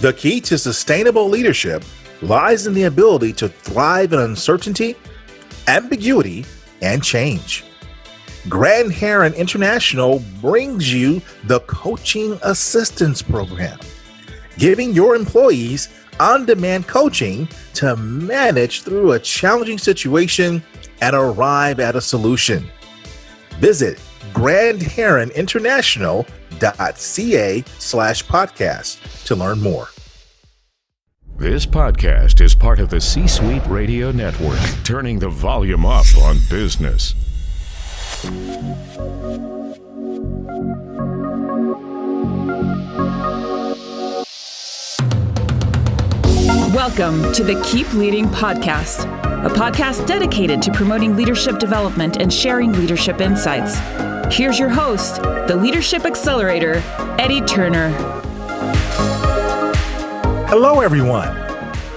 The key to sustainable leadership lies in the ability to thrive in uncertainty, ambiguity, and change. Grand Heron International brings you the Coaching Assistance Program, giving your employees on-demand coaching to manage through a challenging situation and arrive at a solution. Visit grandheroninternational.ca/podcast to learn more. This podcast is part of the C-Suite Radio Network, turning the volume up on business. Welcome to the Keep Leading Podcast, a podcast dedicated to promoting leadership development and sharing leadership insights. Here's your host, the Leadership Accelerator, Eddie Turner. Hello, everyone.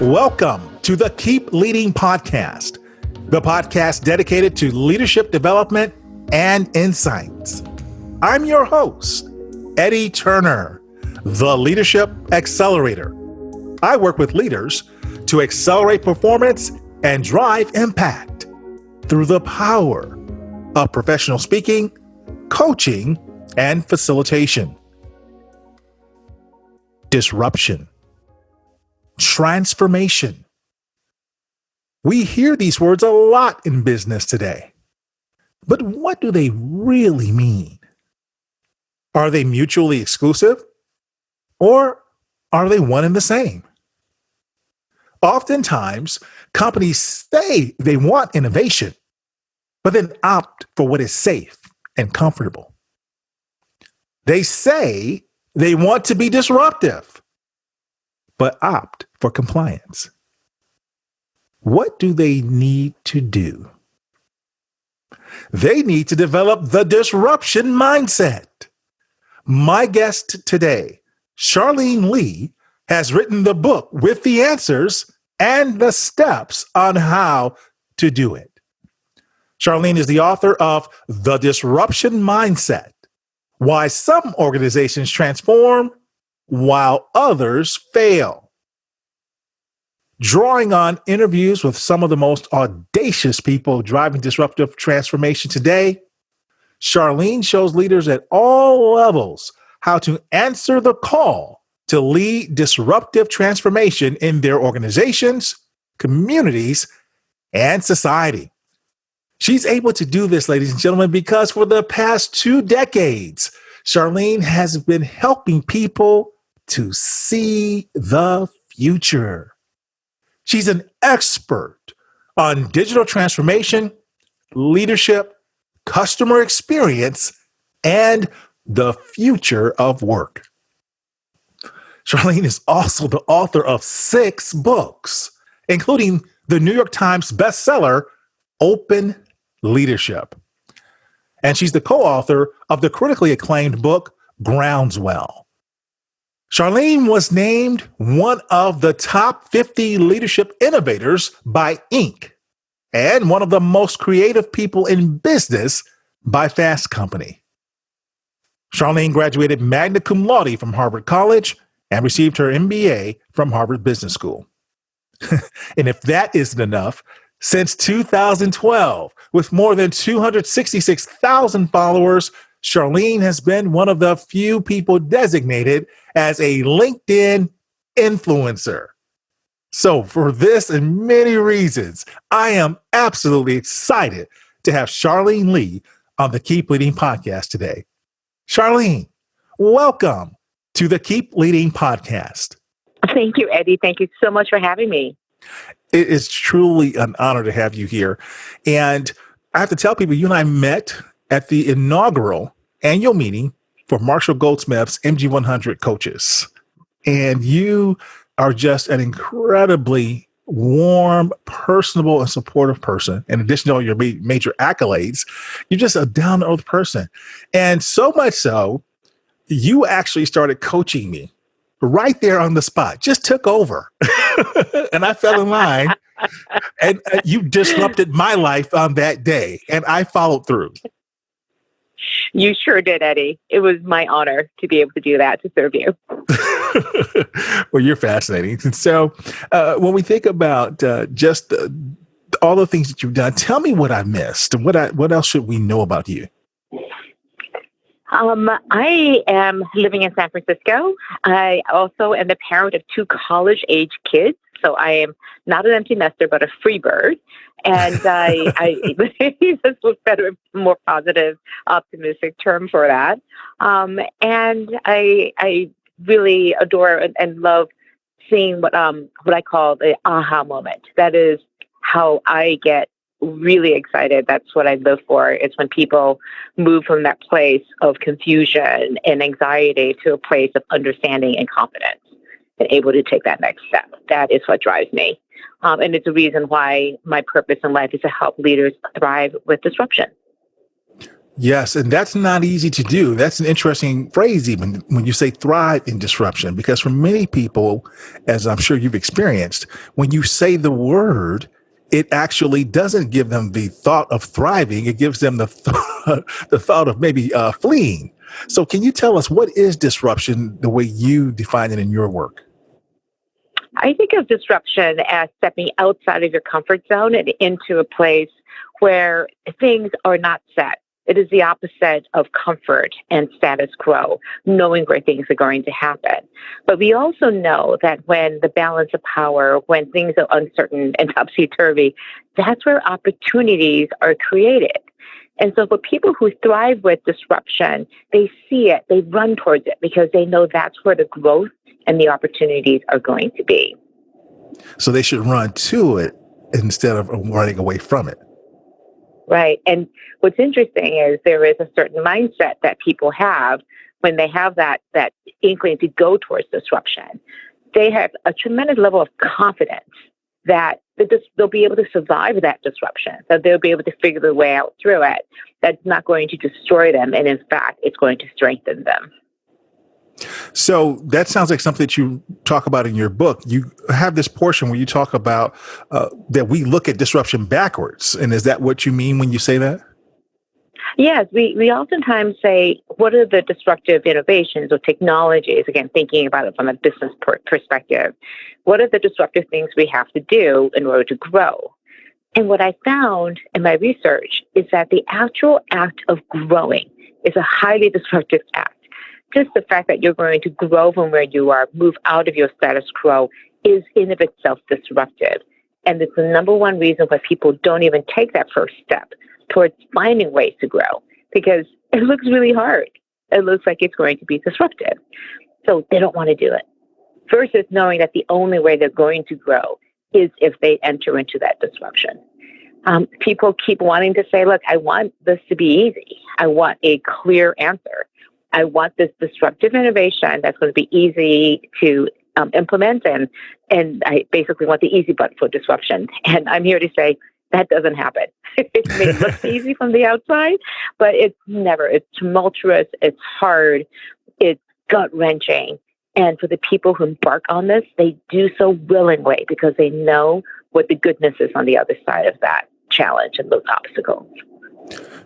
Welcome to the Keep Leading Podcast, the podcast dedicated to leadership development and insights. I'm your host, Eddie Turner, the Leadership Accelerator. I work with leaders to accelerate performance and drive impact through the power of professional speaking, coaching, and facilitation. Disruption. Transformation. We hear these words a lot in business today. But what do they really mean? Are they mutually exclusive? Or are they one and the same? Oftentimes, companies say they want innovation, but then opt for what is safe and comfortable. They say they want to be disruptive, but opt for compliance. What do they need to do? They need to develop the disruption mindset. My guest today, Charlene Li, has written the book with the answers and the steps on how to do it. Charlene is the author of The Disruption Mindset: Why Some Organizations Transform While Others Fail. Drawing on interviews with some of the most audacious people driving disruptive transformation today, Charlene shows leaders at all levels how to answer the call to lead disruptive transformation in their organizations, communities, and society. She's able to do this, ladies and gentlemen, because for the past 2 decades, Charlene has been helping people to see the future. She's an expert on digital transformation, leadership, customer experience, and the future of work. Charlene is also the author of 6 books, including the New York Times bestseller, Open Leadership. And she's the co-author of the critically acclaimed book, Groundswell. Charlene was named one of the top 50 leadership innovators by Inc. and one of the most creative people in business by Fast Company. Charlene graduated magna cum laude from Harvard College and received her MBA from Harvard Business School. And if that isn't enough, since 2012, with more than 266,000 followers, Charlene has been one of the few people designated as a LinkedIn influencer. So for this and many reasons, I am absolutely excited to have Charlene Li on the Keep Leading Podcast today. Charlene, welcome to the Keep Leading Podcast. Thank you, Eddie. Thank you so much for having me. It is truly an honor to have you here. And I have to tell people, you and I met at the inaugural annual meeting for Marshall Goldsmith's MG100 coaches. And you are just an incredibly warm, personable, and supportive person. In addition to all your major accolades, you're just a down-to-earth person. And so much so, you actually started coaching me right there on the spot, just took over. And I fell in line, and you disrupted my life on that day, and I followed through. You sure did, Eddie. It was my honor to be able to do that, to serve you. Well, you're fascinating. And so when we think about just all the things that you've done, tell me what I missed. What else should we know about you? I am living in San Francisco. I also am the parent of 2 college-age kids. So I am not an empty nester, but a free bird. And this was better, more positive, optimistic term for that. And I really adore and love seeing what I call the aha moment. That is how I get really excited. That's what I live for. It's when people move from that place of confusion and anxiety to a place of understanding and confidence and able to take that next step. That is what drives me. And it's a reason why my purpose in life is to help leaders thrive with disruption. Yes, and that's not easy to do. That's an interesting phrase, even when you say thrive in disruption, because for many people, as I'm sure you've experienced, when you say the word, it actually doesn't give them the thought of thriving. It gives them the thought of maybe fleeing. So can you tell us, what is disruption the way you define it in your work? I think of disruption as stepping outside of your comfort zone and into a place where things are not set. It is the opposite of comfort and status quo, knowing where things are going to happen. But we also know that when the balance of power, when things are uncertain and topsy-turvy, that's where opportunities are created. And so for people who thrive with disruption, they see it, they run towards it because they know that's where the growth and the opportunities are going to be. So they should run to it instead of running away from it. Right. And what's interesting is there is a certain mindset that people have when they have that inkling to go towards disruption. They have a tremendous level of confidence that they'll be able to survive that disruption, that they'll be able to figure their way out through it. That's not going to destroy them. And in fact, it's going to strengthen them. So that sounds like something that you talk about in your book. You have this portion where you talk about that we look at disruption backwards. And is that what you mean when you say that? Yes, we oftentimes say, what are the disruptive innovations or technologies? Again, thinking about it from a business perspective. What are the disruptive things we have to do in order to grow? And what I found in my research is that the actual act of growing is a highly disruptive act. Just the fact that you're going to grow from where you are, move out of your status quo, is in of itself disruptive. And it's the number one reason why people don't even take that first step towards finding ways to grow, because it looks really hard. It looks like it's going to be disruptive. So they don't want to do it. Versus knowing that the only way they're going to grow is if they enter into that disruption. People keep wanting to say, look, I want this to be easy. I want a clear answer. I want this disruptive innovation that's going to be easy to implement, and I basically want the easy button for disruption. And I'm here to say that doesn't happen. It may look easy from the outside, but it's never. It's tumultuous, it's hard, it's gut-wrenching. And for the people who embark on this, they do so willingly because they know what the goodness is on the other side of that challenge and those obstacles.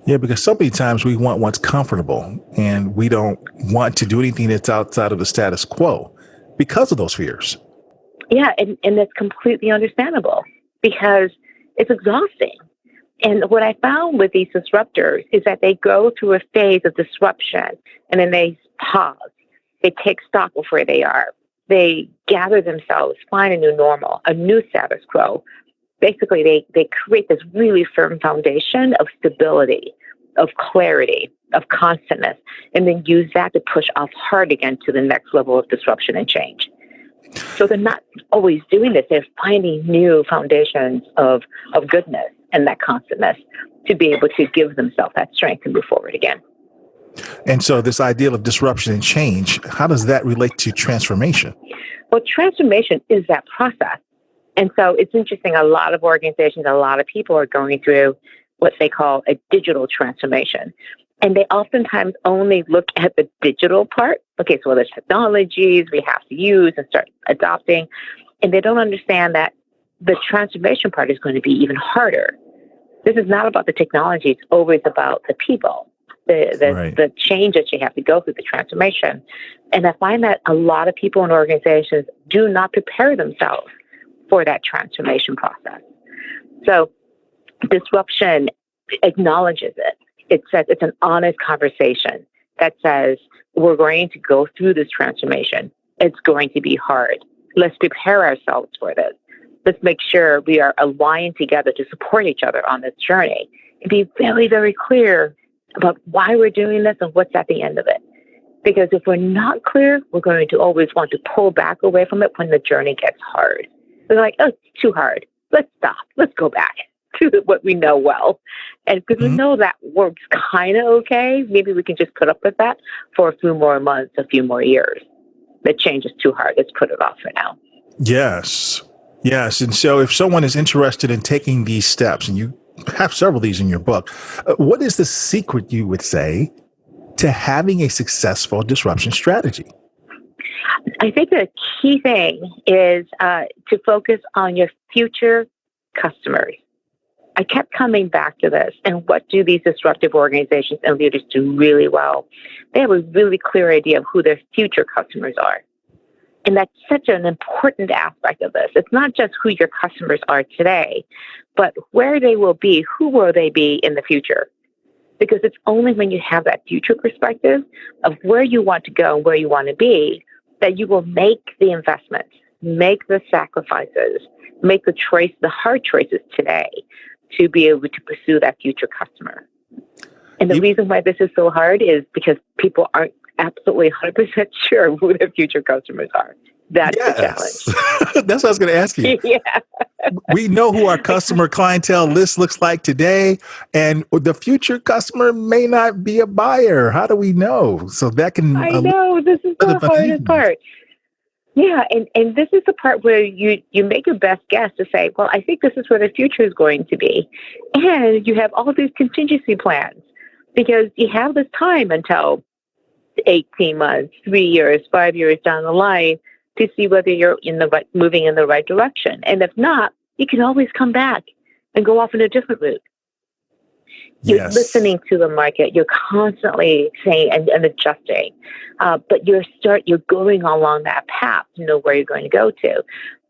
Yeah, because so many times we want what's comfortable and we don't want to do anything that's outside of the status quo because of those fears. Yeah, and it's completely understandable because it's exhausting. And what I found with these disruptors is that they go through a phase of disruption and then they pause. They take stock of where they are. They gather themselves, find a new normal, a new status quo. Basically, they create this really firm foundation of stability, of clarity, of constantness, and then use that to push off hard again to the next level of disruption and change. So they're not always doing this. They're finding new foundations of goodness and that constantness to be able to give themselves that strength to move forward again. And so this idea of disruption and change, how does that relate to transformation? Well, transformation is that process. And so it's interesting, a lot of organizations, a lot of people are going through what they call a digital transformation. And they oftentimes only look at the digital part. Okay, so there's technologies we have to use and start adopting. And they don't understand that the transformation part is going to be even harder. This is not about the technology. It's always about the people. the change that you have to go through, the transformation. And I find that a lot of people in organizations do not prepare themselves for that transformation process. So disruption acknowledges it. It says it's an honest conversation that says, we're going to go through this transformation. It's going to be hard. Let's prepare ourselves for this. Let's make sure we are aligned together to support each other on this journey and be very, very clear about why we're doing this and what's at the end of it. Because if we're not clear, we're going to always want to pull back away from it when the journey gets hard. We're like, oh, it's too hard. Let's stop. Let's go back to what we know well. And because we know that works kind of okay, maybe we can just put up with that for a few more months, a few more years. The change is too hard. Let's put it off for now. Yes. Yes. And so if someone is interested in taking these steps, and you have several of these in your book, what is the secret, you would say, to having a successful disruption strategy? I think the key thing is to focus on your future customers. I kept coming back to this. And what do these disruptive organizations and leaders do really well? They have a really clear idea of who their future customers are. And that's such an important aspect of this. It's not just who your customers are today, but where they will be, who will they be in the future? Because it's only when you have that future perspective of where you want to go and where you want to be that you will make the investments, make the sacrifices, make the hard choices today to be able to pursue that future customer. And the reason why this is so hard is because people aren't absolutely 100% sure who their future customers are. That's the challenge. That's what I was going to ask you. Yeah. We know who our customer clientele list looks like today, and the future customer may not be a buyer. How do we know? So that can... I know, this is the hardest part. Yeah, and this is the part where you make your best guess to say, well, I think this is where the future is going to be. And you have all these contingency plans because you have this time until 18 months, 3 years, 5 years down the line to see whether you're moving in the right direction. And if not, you can always come back and go off in a different route. You're listening to the market. You're constantly saying and adjusting, but you're going along that path to know where you're going to go to.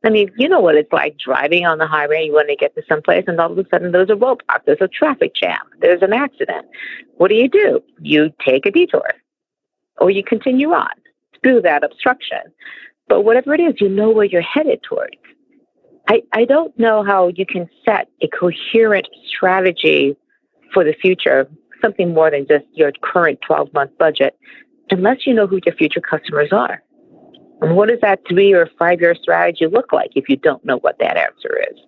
I mean, you know what it's like driving on the highway. You want to get to someplace, and all of a sudden there's a roadblock, there's a traffic jam, there's an accident. What do? You take a detour, or you continue on through that obstruction. But whatever it is, you know where you're headed towards. I don't know how you can set a coherent strategy for the future, something more than just your current 12-month budget, unless you know who your future customers are. And what does that 3 or 5 year strategy look like if you don't know what that answer is?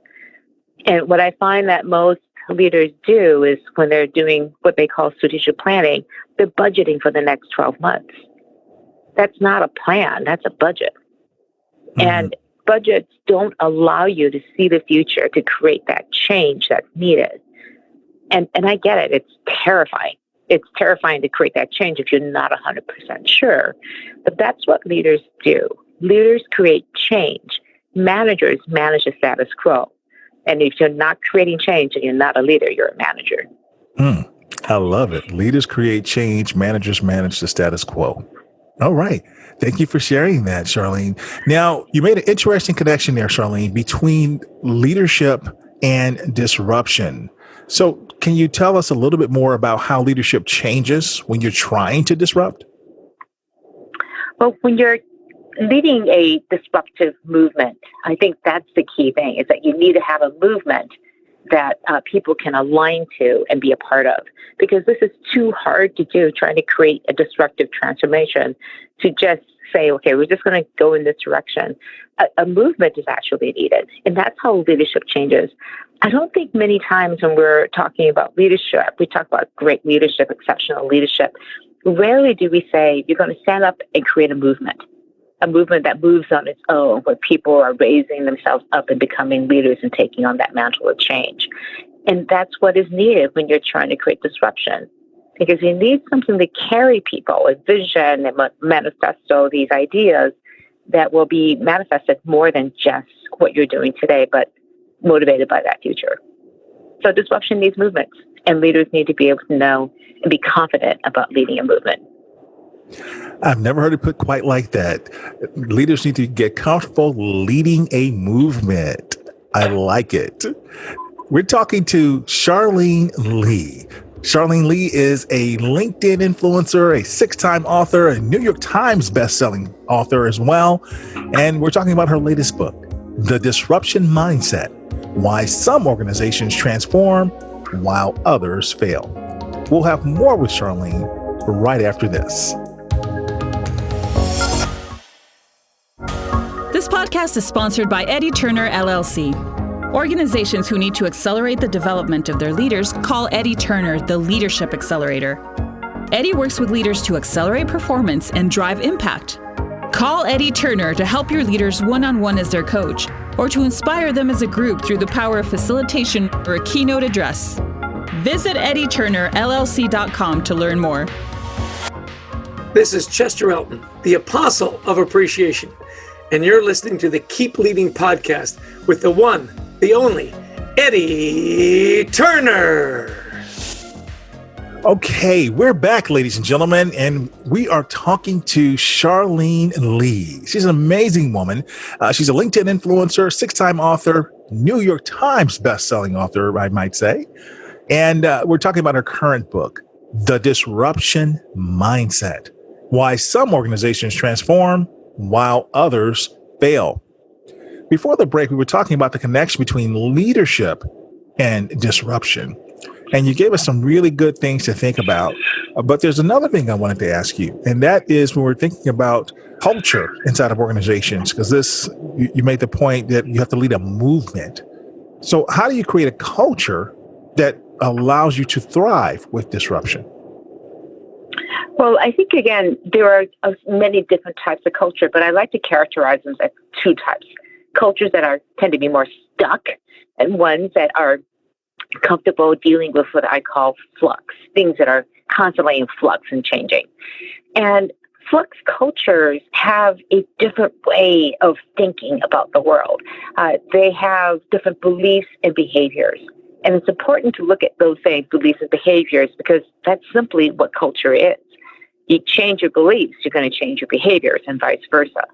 And what I find that most leaders do is when they're doing what they call strategic planning, they're budgeting for the next 12 months. That's not a plan, that's a budget. Mm-hmm. And budgets don't allow you to see the future, to create that change that's needed. And I get it. It's terrifying. It's terrifying to create that change if you're not 100% sure. But that's what leaders do. Leaders create change. Managers manage the status quo. And if you're not creating change and you're not a leader, you're a manager. I love it. Leaders create change. Managers manage the status quo. All right. Thank you for sharing that, Charlene. Now, you made an interesting connection there, Charlene, between leadership and disruption. So can you tell us a little bit more about how leadership changes when you're trying to disrupt? Well, when you're leading a disruptive movement, I think that's the key thing, is that you need to have a movement that people can align to and be a part of. Because this is too hard to do, trying to create a disruptive transformation, to just say, okay, we're just going to go in this direction. A movement is actually needed. And that's how leadership changes. I don't think many times when we're talking about leadership, we talk about great leadership, exceptional leadership. Rarely do we say you're going to stand up and create a movement that moves on its own, where people are raising themselves up and becoming leaders and taking on that mantle of change. And that's what is needed when you're trying to create disruption. Because you need something to carry people, a vision, a manifesto, these ideas that will be manifested more than just what you're doing today, but motivated by that future. So disruption needs movements. And leaders need to be able to know and be confident about leading a movement. I've never heard it put quite like that. Leaders need to get comfortable leading a movement. I like it. We're talking to Charlene Li. Charlene Li is a LinkedIn influencer, a 6-time author, a New York Times bestselling author as well. And we're talking about her latest book, The Disruption Mindset: Why Some Organizations Transform While Others Fail. We'll have more with Charlene right after this. This podcast is sponsored by Eddie Turner, LLC. Organizations who need to accelerate the development of their leaders call Eddie Turner the Leadership Accelerator. Eddie works with leaders to accelerate performance and drive impact. Call Eddie Turner to help your leaders one-on-one as their coach, or to inspire them as a group through the power of facilitation or a keynote address. Visit EddieTurnerLLC.com to learn more. This is Chester Elton, the Apostle of Appreciation, and you're listening to the Keep Leading podcast with the one, the only, Eddie Turner. Okay, we're back, ladies and gentlemen, and we are talking to Charlene Li. She's an amazing woman. She's a LinkedIn influencer, 6-time author, New York Times bestselling author, I might say. And we're talking about her current book, The Disruption Mindset: Why Some Organizations Transform While Others Fail. Before the break, we were talking about the connection between leadership and disruption. And you gave us some really good things to think about. But there's another thing I wanted to ask you, and that is when we're thinking about culture inside of organizations, because you made the point that you have to lead a movement. So how do you create a culture that allows you to thrive with disruption? Well, I think, again, there are many different types of culture, but I like to characterize them as 2 types. Cultures that tend to be more stuck, and ones that are comfortable dealing with what I call flux, things that are constantly in flux and changing. And flux cultures have a different way of thinking about the world. They have different beliefs and behaviors. And it's important to look at those same beliefs and behaviors, because that's simply what culture is. You change your beliefs, you're going to change your behaviors, and vice versa.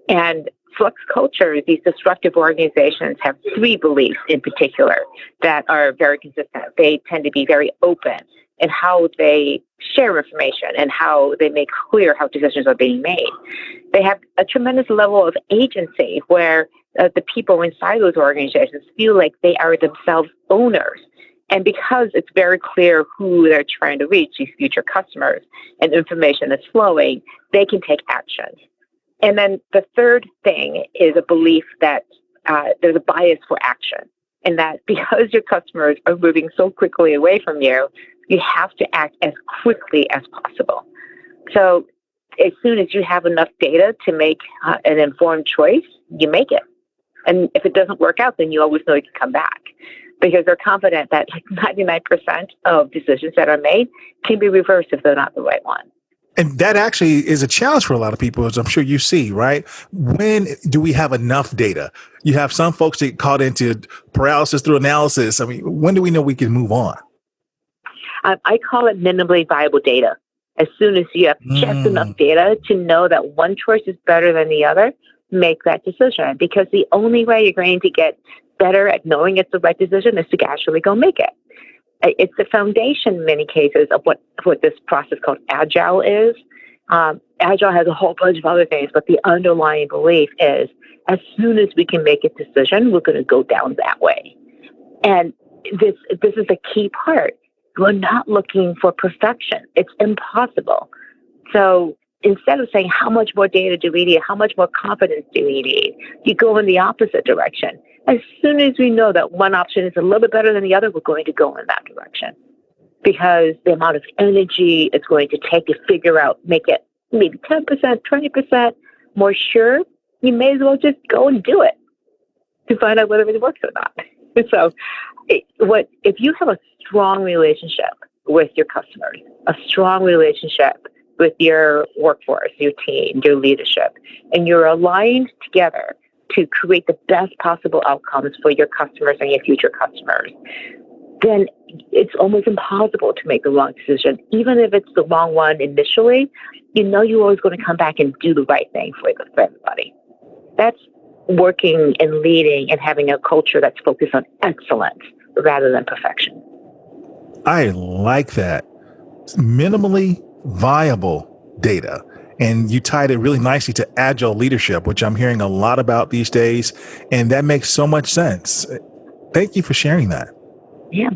And flux cultures, these disruptive organizations, have 3 beliefs in particular that are very consistent. They tend to be very open in how they share information and how they make clear how decisions are being made. They have a tremendous level of agency where the people inside those organizations feel like they are themselves owners. And because it's very clear who they're trying to reach, these future customers, and information is flowing, they can take action. And then the third thing is a belief that there's a bias for action, and that because your customers are moving so quickly away from you, you have to act as quickly as possible. So as soon as you have enough data to make an informed choice, you make it. And if it doesn't work out, then you always know you can come back, because they're confident that like 99% of decisions that are made can be reversed if they're not the right one. And that actually is a challenge for a lot of people, as I'm sure you see, right? When do we have enough data? You have some folks that get caught into paralysis through analysis. I mean, when do we know we can move on? I call it minimally viable data. As soon as you have just enough data to know that one choice is better than the other, make that decision. Because the only way you're going to get better at knowing it's the right decision is to actually go make it. It's the foundation in many cases of what this process called Agile is. Agile has a whole bunch of other things, but the underlying belief is as soon as we can make a decision, we're going to go down that way. And this is the key part. We're not looking for perfection. It's impossible. So instead of saying how much more data do we need, how much more confidence do we need, you go in the opposite direction. As soon as we know that one option is a little bit better than the other, we're going to go in that direction, because the amount of energy it's going to take to figure out, make it maybe 10%, 20% more sure, you may as well just go and do it to find out whether it works or not. So if you have a strong relationship with your customers, a strong relationship with your workforce, your team, your leadership, and you're aligned together to create the best possible outcomes for your customers and your future customers, then it's almost impossible to make the wrong decision. Even if it's the wrong one initially, you know you're always going to come back and do the right thing for everybody. That's working and leading and having a culture that's focused on excellence rather than perfection. I like that. Minimally viable data. And you tied it really nicely to agile leadership, which I'm hearing a lot about these days. And that makes so much sense. Thank you for sharing that. Yeah.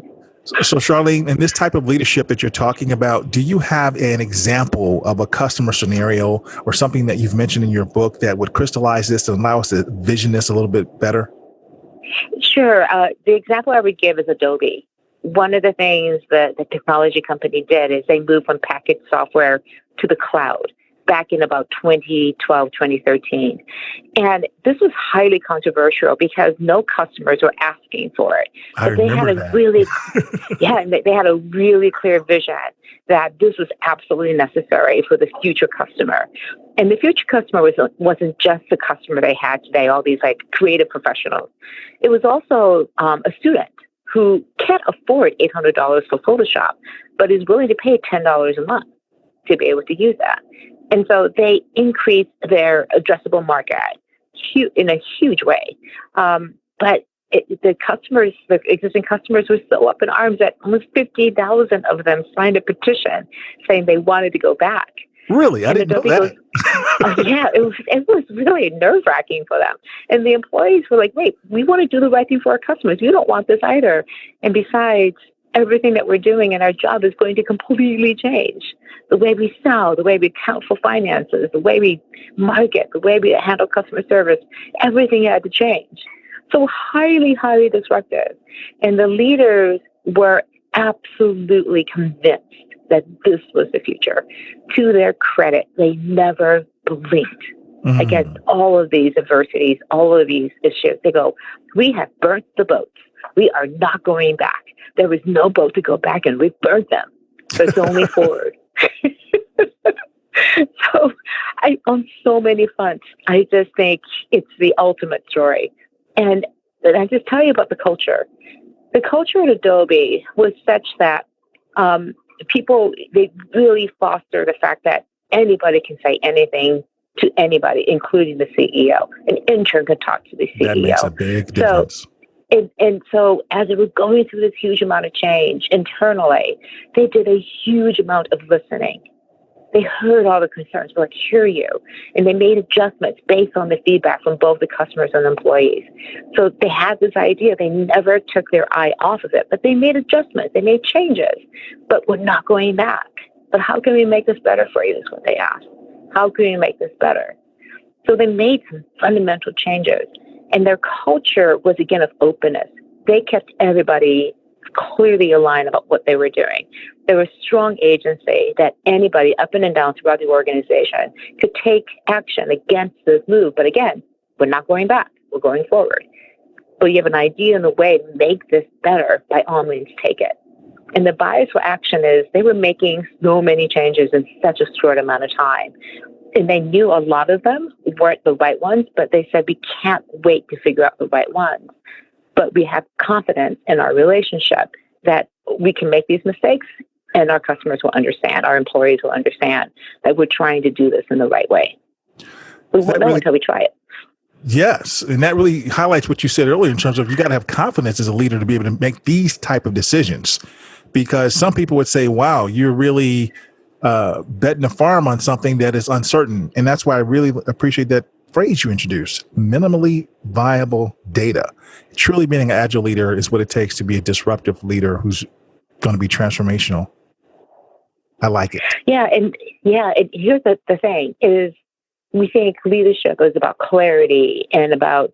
So Charlene, in this type of leadership that you're talking about, do you have an example of a customer scenario or something that you've mentioned in your book that would crystallize this and allow us to vision this a little bit better? Sure. The example I would give is Adobe. One of the things that the technology company did is they moved from packaged software to the cloud back in about 2012, 2013. And this was highly controversial because no customers were asking for it. But they had a really, they had a really clear vision that this was absolutely necessary for the future customer. And the future customer wasn't just the customer they had today, all these like creative professionals. It was also a student who can't afford $800 for Photoshop, but is willing to pay $10 a month to be able to use that. And so they increased their addressable market in a huge way. But the existing customers were so up in arms that almost 50,000 of them signed a petition saying they wanted to go back. Really? I didn't know that. It was really nerve-wracking for them. And the employees were like, wait, we want to do the right thing for our customers. You don't want this either. And besides, everything that we're doing in our job is going to completely change. The way we sell, the way we account for finances, the way we market, the way we handle customer service, everything had to change. So highly, highly disruptive. And the leaders were absolutely convinced that this was the future. To their credit, they never blinked against all of these adversities, all of these issues. They go, we have burnt the boats. We are not going back. There was no boat to go back and we burnt them. There's only forward. So on so many fronts, I just think it's the ultimate story. And I just tell you about the culture. The culture at Adobe was such that people, they really foster the fact that anybody can say anything to anybody, including the CEO. An intern could talk to the CEO. That makes a big difference. And so as it was going through this huge amount of change internally, they did a huge amount of listening. They heard all the concerns, but hear you. And they made adjustments based on the feedback from both the customers and employees. So they had this idea. They never took their eye off of it, but they made adjustments. They made changes, but we're not going back. But how can we make this better for you is what they asked. How can we make this better? So they made some fundamental changes. And their culture was, again, of openness. They kept everybody clearly aligned about what they were doing. There was strong agency that anybody up and down throughout the organization could take action against this move. But again, we're not going back. We're going forward. But you have an idea and a way to make this better, by all means, take it. And the bias for action is they were making so many changes in such a short amount of time. And they knew a lot of them weren't the right ones, but they said, we can't wait to figure out the right ones. But we have confidence in our relationship that we can make these mistakes and our customers will understand, our employees will understand that we're trying to do this in the right way. We won't know until we try it. Yes. And that really highlights what you said earlier in terms of you got to have confidence as a leader to be able to make these type of decisions. Because some people would say, wow, you're really betting a farm on something that is uncertain. And that's why I really appreciate that phrase you introduced, minimally viable data. Truly being an agile leader is what it takes to be a disruptive leader who's going to be transformational. I like it. And here's the thing is we think leadership is about clarity and about,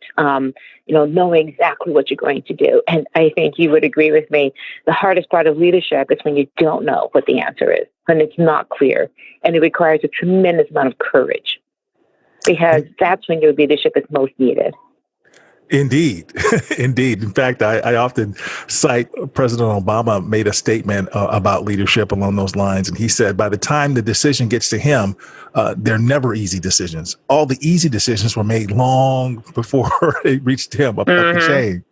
knowing exactly what you're going to do. And I think you would agree with me. The hardest part of leadership is when you don't know what the answer is, when it's not clear, and it requires a tremendous amount of courage, because that's when your leadership is most needed. Indeed. Indeed. In fact, I often cite President Obama made a statement about leadership along those lines. And he said, by the time the decision gets to him, they're never easy decisions. All the easy decisions were made long before it reached him up the chain.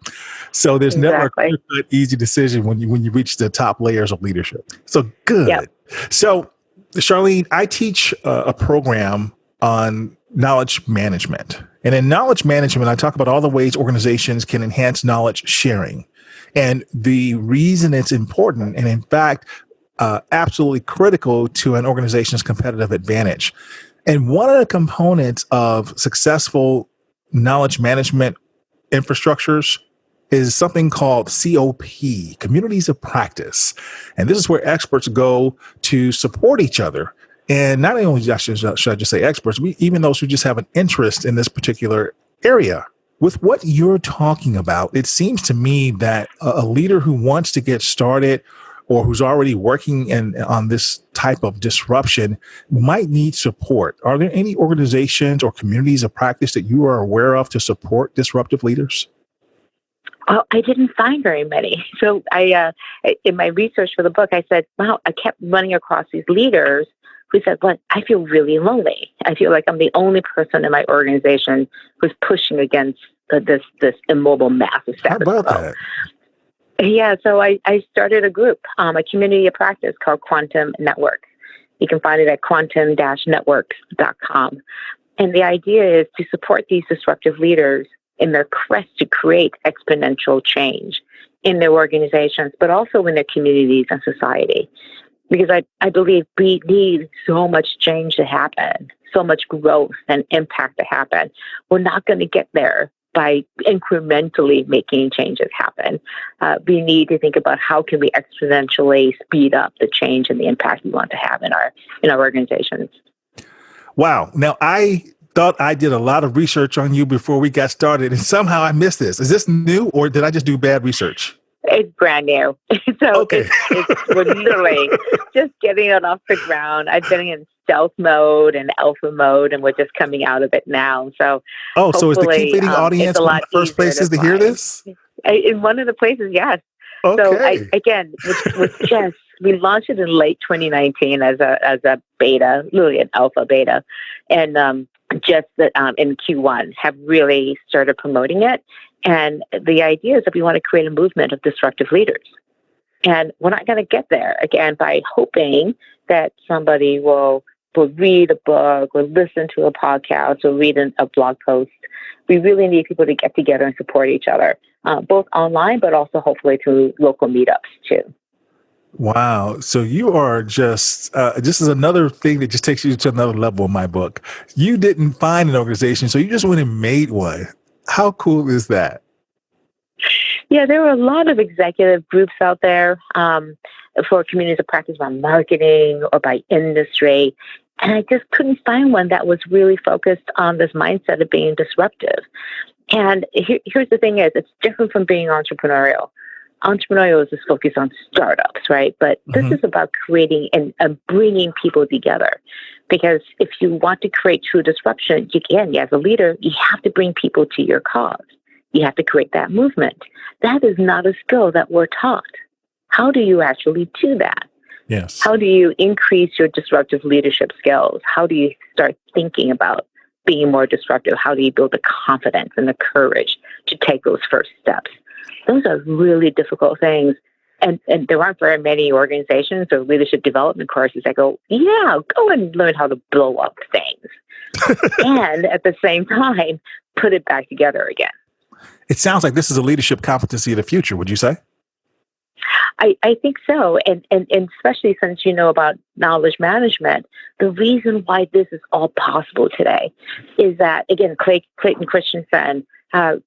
So there's never a Exactly. clear-cut, easy decision when you reach the top layers of leadership. So good. Yep. So Charlene, I teach a program on knowledge management. And in knowledge management, I talk about all the ways organizations can enhance knowledge sharing. And the reason it's important, and in fact, absolutely critical to an organization's competitive advantage. And one of the components of successful knowledge management infrastructures is something called COP, communities of practice. And this is where experts go to support each other. And not only should I just say experts, even those who just have an interest in this particular area. With what you're talking about, it seems to me that a leader who wants to get started or who's already working on this type of disruption might need support. Are there any organizations or communities of practice that you are aware of to support disruptive leaders? Oh, I didn't find very many. So I, in my research for the book, I said, wow, I kept running across these leaders who said, well, I feel really lonely. I feel like I'm the only person in my organization who's pushing against this immobile mass of status quo. How about that? Yeah, so I started a group, a community of practice called Quantum Network. You can find it at quantum-networks.com. And the idea is to support these disruptive leaders in their quest to create exponential change in their organizations, but also in their communities and society. Because I believe we need so much change to happen, so much growth and impact to happen. We're not going to get there by incrementally making changes happen. We need to think about how can we exponentially speed up the change and the impact we want to have in our organizations. Wow. Now, I thought I did a lot of research on you before we got started, and somehow I missed this. Is this new, or did I just do bad research? It's brand new. So Okay. we're literally just getting it off the ground. I've been in stealth mode and alpha mode, and we're just coming out of it now. So so is the Keep Leading audience one of the first places to hear this? In one of the places, yes. Okay. So we launched it in late 2019 as a beta, really an alpha beta, and in Q1 have really started promoting it. And the idea is that we want to create a movement of disruptive leaders. And we're not going to get there, again, by hoping that somebody will read a book or listen to a podcast or read a blog post. We really need people to get together and support each other, both online, but also hopefully through local meetups too. Wow. So you are just is another thing that just takes you to another level in my book. You didn't find an organization, so you just went and made one. How cool is that? Yeah, there are a lot of executive groups out there for communities of practice around marketing or by industry. And I just couldn't find one that was really focused on this mindset of being disruptive. And here's the thing is, it's different from being entrepreneurial. Entrepreneurial is just focused on startups, right? But this is about creating and bringing people together. Because if you want to create true disruption, as a leader, you have to bring people to your cause. You have to create that movement. That is not a skill that we're taught. How do you actually do that? Yes. How do you increase your disruptive leadership skills? How do you start thinking about being more disruptive? How do you build the confidence and the courage to take those first steps? Those are really difficult things. And there aren't very many organizations or leadership development courses that go and learn how to blow up things. And at the same time, put it back together again. It sounds like this is a leadership competency of the future, would you say? I think so. And especially since you know about knowledge management, the reason why this is all possible today is that, again, Clayton Christensen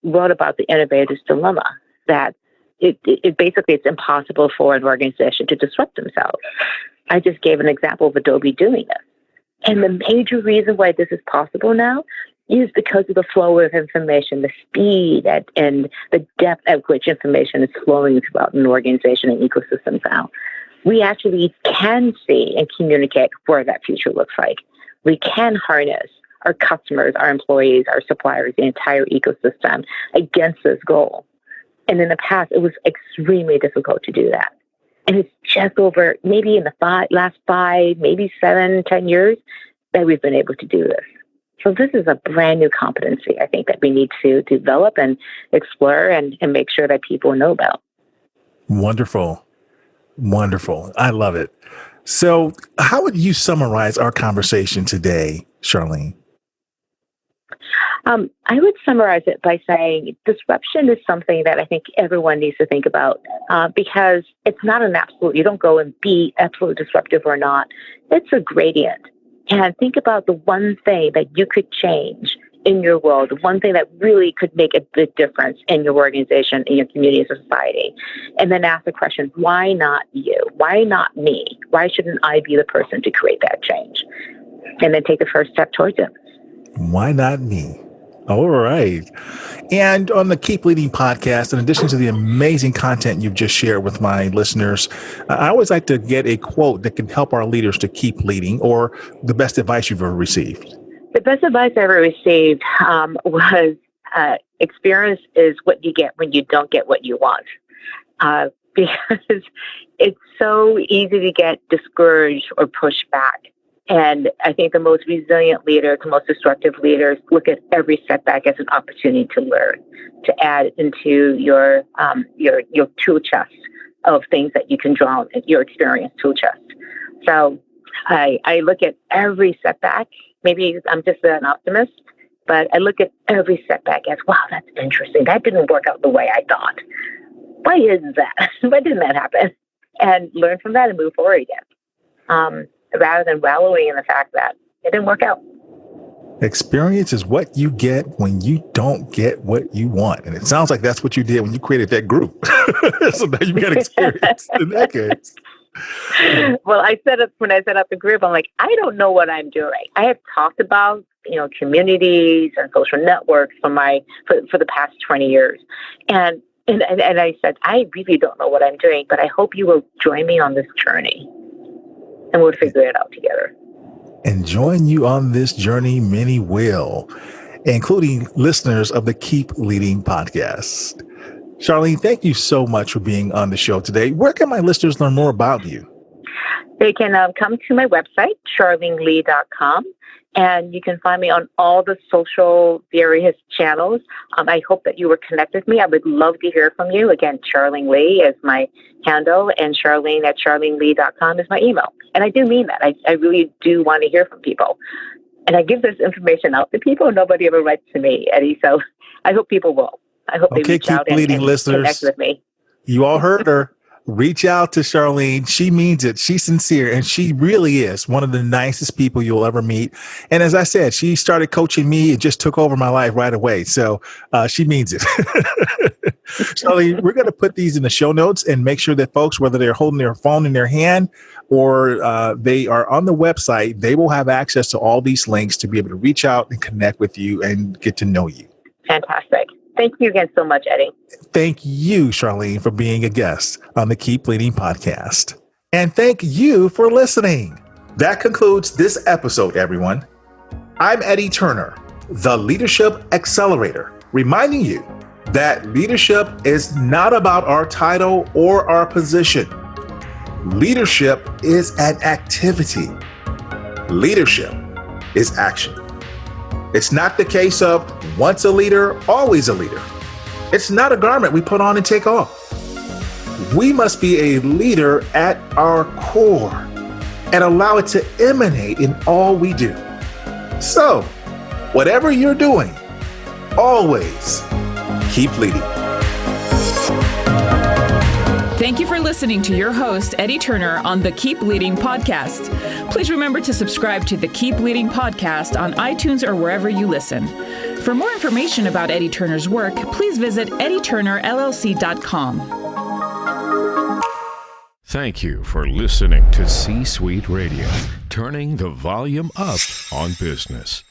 wrote about the innovator's dilemma, that it basically it's impossible for an organization to disrupt themselves. I just gave an example of Adobe doing this. And the major reason why this is possible now is because of the flow of information, the speed and the depth at which information is flowing throughout an organization and ecosystem now. We actually can see and communicate where that future looks like. We can harness our customers, our employees, our suppliers, the entire ecosystem against this goal. And in the past, it was extremely difficult to do that. And it's just over maybe in the last 5, maybe 7, 10 years that we've been able to do this. So this is a brand new competency, I think, that we need to develop and explore and make sure that people know about. Wonderful. Wonderful. I love it. So how would you summarize our conversation today, Charlene? I would summarize it by saying disruption is something that I think everyone needs to think about because it's not an absolute. You don't go and be absolutely disruptive or not. It's a gradient. And think about the one thing that you could change in your world, the one thing that really could make a big difference in your organization, in your community, and society. And then ask the question, why not you? Why not me? Why shouldn't I be the person to create that change? And then take the first step towards it. Why not me? All right. And on the Keep Leading podcast, in addition to the amazing content you've just shared with my listeners, I always like to get a quote that can help our leaders to keep leading, or the best advice you've ever received. The best advice I ever received was experience is what you get when you don't get what you want. Because it's so easy to get discouraged or pushed back. And I think the most resilient leaders, the most destructive leaders, look at every setback as an opportunity to learn, to add into your tool chest of things that you can draw on, your experience tool chest. So I look at every setback. Maybe I'm just an optimist, but I look at every setback as, wow, that's interesting. That didn't work out the way I thought. Why isn't that? Why didn't that happen? And learn from that and move forward again. Rather than wallowing in the fact that it didn't work out. Experience is what you get when you don't get what you want. And it sounds like that's what you did when you created that group. So now you got experience in that case. Well, when I set up the group, I'm like, I don't know what I'm doing. I have talked about, communities and social networks for the past 20 years. And I said, I really don't know what I'm doing, but I hope you will join me on this journey. And we'll figure it out together. And join you on this journey, many will, including listeners of the Keep Leading podcast. Charlene, thank you so much for being on the show today. Where can my listeners learn more about you? They can come to my website, charleneli.com, and you can find me on all the social various channels. I hope that you were connected with me. I would love to hear from you. Again, Charlene Li is my handle, and charlene@charleneli.com is my email. And I do mean that. I really do want to hear from people. And I give this information out to people. Nobody ever writes to me, Eddie. So I hope people will. I hope they reach out and connect with me. You all heard her. Reach out to Charlene. She means it. She's sincere, and she really is one of the nicest people you'll ever meet. And as I said, she started coaching me. It just took over my life right away. So she means it. Charlene, we're going to put these in the show notes and make sure that folks, whether they're holding their phone in their hand or they are on the website, they will have access to all these links to be able to reach out and connect with you and get to know you. Fantastic. Thank you again so much, Eddie. Thank you, Charlene, for being a guest on the Keep Leading podcast. And thank you for listening. That concludes this episode, everyone. I'm Eddie Turner, the Leadership Accelerator, reminding you that leadership is not about our title or our position. Leadership is an activity. Leadership is action. It's not the case of once a leader, always a leader. It's not a garment we put on and take off. We must be a leader at our core and allow it to emanate in all we do. So, whatever you're doing, always keep leading. Thank you for listening to your host, Eddie Turner, on the Keep Leading podcast. Please remember to subscribe to the Keep Leading podcast on iTunes or wherever you listen. For more information about Eddie Turner's work, please visit eddieturnerllc.com. Thank you for listening to C-Suite Radio, turning the volume up on business.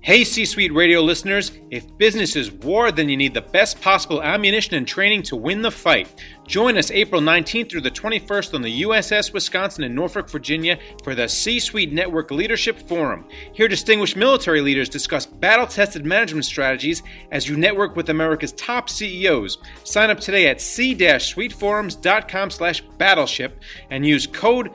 Hey C-Suite Radio listeners, if business is war, then you need the best possible ammunition and training to win the fight. Join us April 19th through the 21st on the USS Wisconsin in Norfolk, Virginia for the C-Suite Network Leadership Forum. Here distinguished military leaders discuss battle-tested management strategies as you network with America's top CEOs. Sign up today at c-suiteforums.com/battleship and use code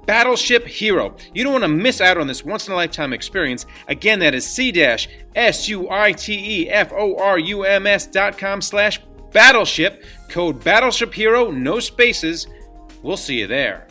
Battleship Hero. You don't want to miss out on this once-in-a-lifetime experience. Again, that is c-suiteforums.com/battleship. Code Battleship Hero, no spaces. We'll see you there.